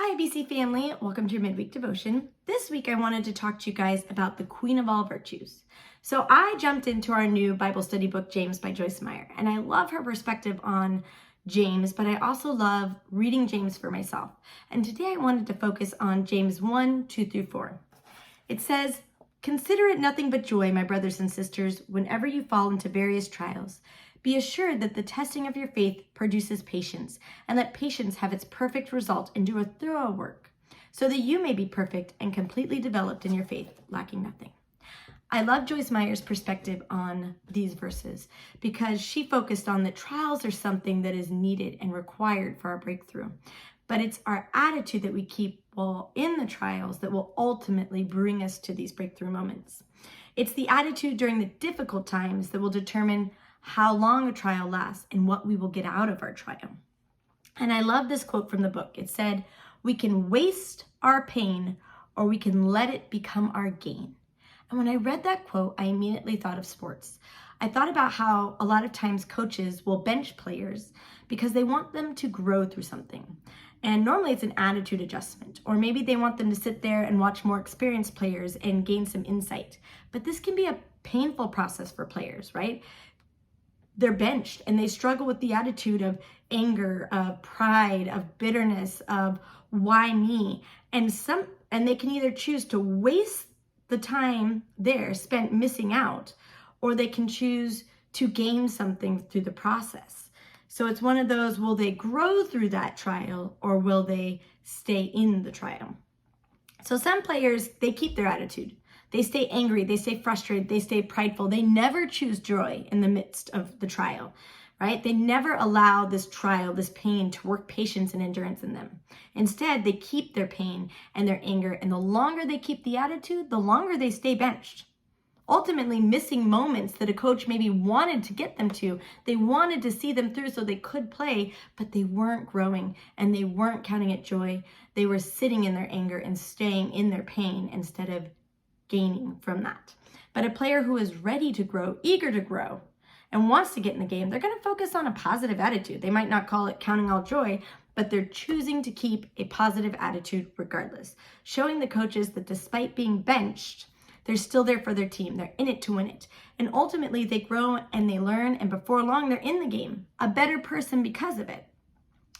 Hi, BC family. Welcome to your midweek devotion. This week, I wanted to talk to you guys about the Queen of all virtues. So I jumped into our new Bible study book, James by Joyce Meyer, and I love her perspective on James, but I also love reading James for myself. And today I wanted to focus on James 1, 2 through 4. It says, "Consider it nothing but joy, my brothers and sisters, whenever you fall into various trials. Be assured that the testing of your faith produces patience, and let patience have its perfect result and do a thorough work, so that you may be perfect and completely developed in your faith, lacking nothing." I love Joyce Meyer's perspective on these verses because she focused on that trials are something that is needed and required for our breakthrough. But it's our attitude that we keep while in the trials that will ultimately bring us to these breakthrough moments. It's the attitude during the difficult times that will determine how long a trial lasts and what we will get out of our trial. And I love this quote from the book. It said, "We can waste our pain or we can let it become our gain." And when I read that quote, I immediately thought of sports. I thought about how a lot of times coaches will bench players because they want them to grow through something. And normally it's an attitude adjustment, or maybe they want them to sit there and watch more experienced players and gain some insight. But this can be a painful process for players, right? They're benched and they struggle with the attitude of anger, of pride, of bitterness, of why me? And they can either choose to waste the time there spent missing out, or they can choose to gain something through the process. So it's one of those, will they grow through that trial or will they stay in the trial? So some players, they keep their attitude. They stay angry, they stay frustrated, they stay prideful. They never choose joy in the midst of the trial, right? They never allow this trial, this pain to work patience and endurance in them. Instead, they keep their pain and their anger, and the longer they keep the attitude, the longer they stay benched. Ultimately missing moments that a coach maybe wanted to get them to. They wanted to see them through so they could play, but they weren't growing and they weren't counting it joy. They were sitting in their anger and staying in their pain instead of gaining from that. But a player who is ready to grow, eager to grow, and wants to get in the game, they're going to focus on a positive attitude. They might not call it counting all joy, but they're choosing to keep a positive attitude regardless, showing the coaches that despite being benched, they're still there for their team. They're in it to win it. And ultimately, they grow and they learn, and before long, they're in the game, a better person because of it,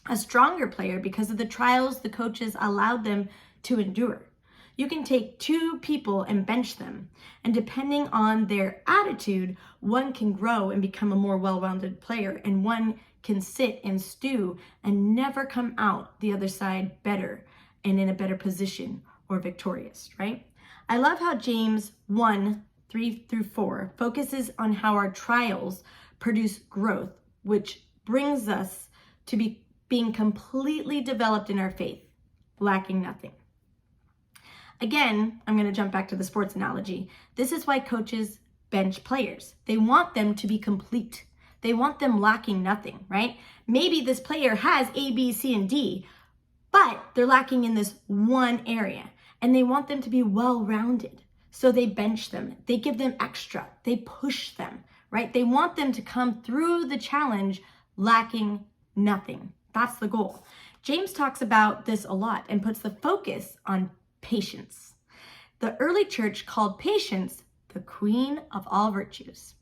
a stronger player because of the trials the coaches allowed them to endure. You can take two people and bench them, and depending on their attitude, one can grow and become a more well-rounded player, and one can sit and stew and never come out the other side better and in a better position or victorious, right? I love how James 1, 3 through 4 focuses on how our trials produce growth, which brings us to being completely developed in our faith, lacking nothing. Again, I'm going to jump back to the sports analogy. This is why coaches bench players. They want them to be complete. They want them lacking nothing, right? Maybe this player has A, B, C, and D, but they're lacking in this one area, and they want them to be well-rounded. So they bench them. They give them extra. They push them, right? They want them to come through the challenge lacking nothing. That's the goal. James talks about this a lot and puts the focus on patience. The early church called patience the queen of all virtues.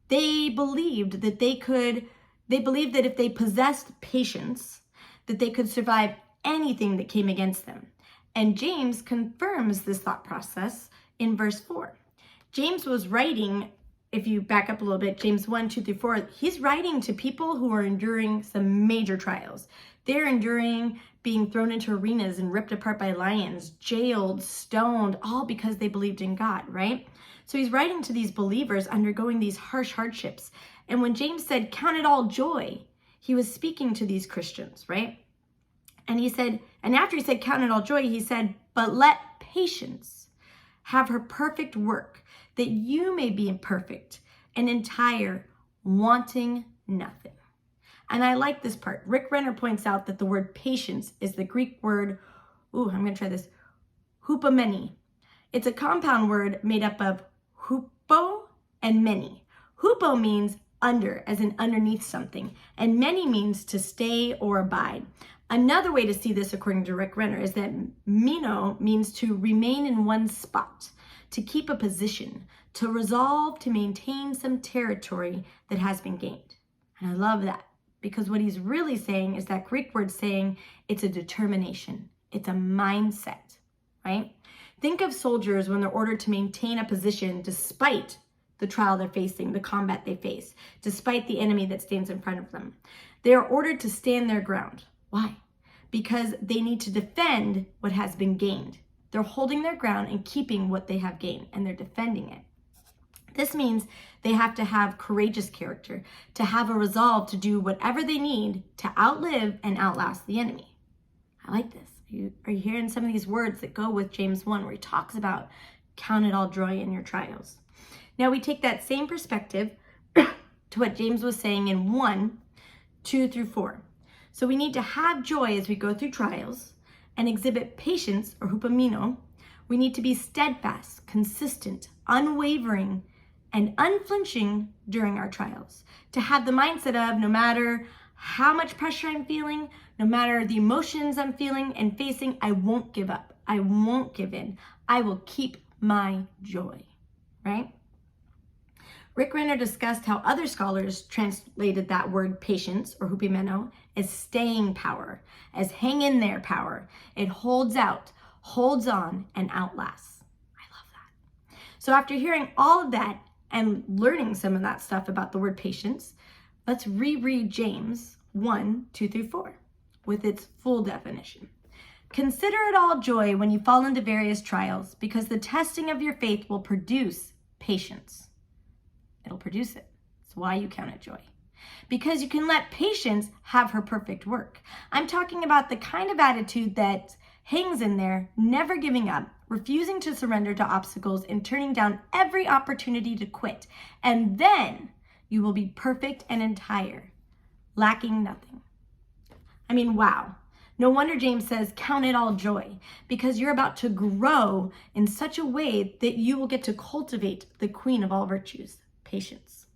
They believed that if they possessed patience, that they could survive anything that came against them. And James confirms this thought process in verse 4. James was writing, if you back up a little bit, James 1, 2 through 4, he's writing to people who are enduring some major trials. They're enduring being thrown into arenas and ripped apart by lions, jailed, stoned, all because they believed in God, right? So he's writing to these believers undergoing these harsh hardships. And when James said, "Count it all joy," he was speaking to these Christians, right? And he said, and after he said, "Count it all joy," he said, "But let patience have her perfect work, that you may be imperfect and entire, wanting nothing." And I like this part. Rick Renner points out that the word patience is the Greek word, hupomene. It's a compound word made up of hupo and many. Hupo means under, as in underneath something, and many means to stay or abide. Another way to see this, according to Rick Renner, is that meno means to remain in one spot, to keep a position, to resolve to maintain some territory that has been gained. And I love that, because what he's really saying is that Greek word saying it's a determination, it's a mindset, right? Think of soldiers when they're ordered to maintain a position despite the trial they're facing, the combat they face, despite the enemy that stands in front of them. They are ordered to stand their ground. Why? Because they need to defend what has been gained. They're holding their ground and keeping what they have gained, and they're defending it. This means they have to have courageous character, to have a resolve to do whatever they need to outlive and outlast the enemy. I like this. Are you hearing some of these words that go with James 1, where he talks about count it all joy in your trials? Now we take that same perspective to what James was saying in 1, 2 through 4. So we need to have joy as we go through trials and exhibit patience, or hupomeno. We need to be steadfast, consistent, unwavering, and unflinching during our trials. To have the mindset of no matter how much pressure I'm feeling, no matter the emotions I'm feeling and facing, I won't give up. I won't give in. I will keep my joy, right? Rick Renner discussed how other scholars translated that word patience, or hupomeno, as staying power, as hang in there power. It holds out, holds on, and outlasts. I love that. So after hearing all of that and learning some of that stuff about the word patience, let's reread James 1, 2 through 4 with its full definition. Consider it all joy when you fall into various trials, because the testing of your faith will produce patience. It'll produce it. That's why you count it joy. Because you can let patience have her perfect work. I'm talking about the kind of attitude that hangs in there, never giving up, refusing to surrender to obstacles, and turning down every opportunity to quit. And then you will be perfect and entire, lacking nothing. I mean, wow. No wonder James says, count it all joy, because you're about to grow in such a way that you will get to cultivate the queen of all virtues, patience.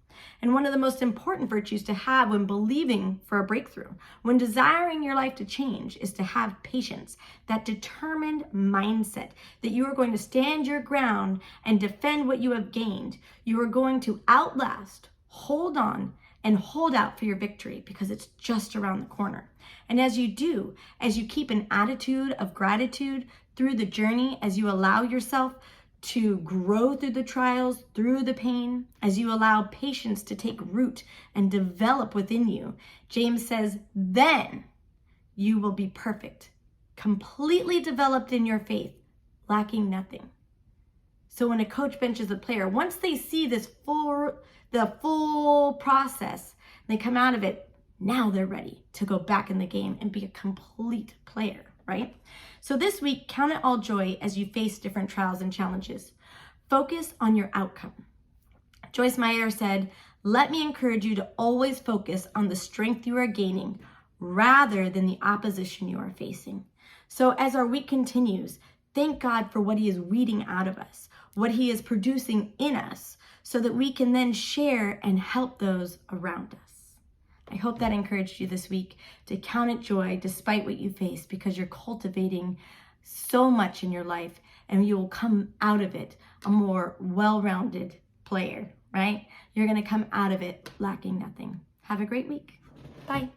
And one of the most important virtues to have when believing for a breakthrough, when desiring your life to change, is to have patience, that determined mindset that you are going to stand your ground and defend what you have gained. You are going to outlast, hold on, and hold out for your victory, because it's just around the corner. And as you do, as you keep an attitude of gratitude through the journey, as you allow yourself to grow through the trials, through the pain, as you allow patience to take root and develop within you, James says, then you will be perfect, completely developed in your faith, lacking nothing. So when a coach benches a player, once they see the full process, they come out of it, now they're ready to go back in the game and be a complete player, right? So this week, count it all joy as you face different trials and challenges. Focus on your outcome. Joyce Meyer said, let me encourage you to always focus on the strength you are gaining rather than the opposition you are facing. So as our week continues, thank God for what he is weeding out of us, what he is producing in us, so that we can then share and help those around us. I hope that encouraged you this week to count it joy despite what you face, because you're cultivating so much in your life and you will come out of it a more well-rounded player, right? You're going to come out of it lacking nothing. Have a great week. Bye.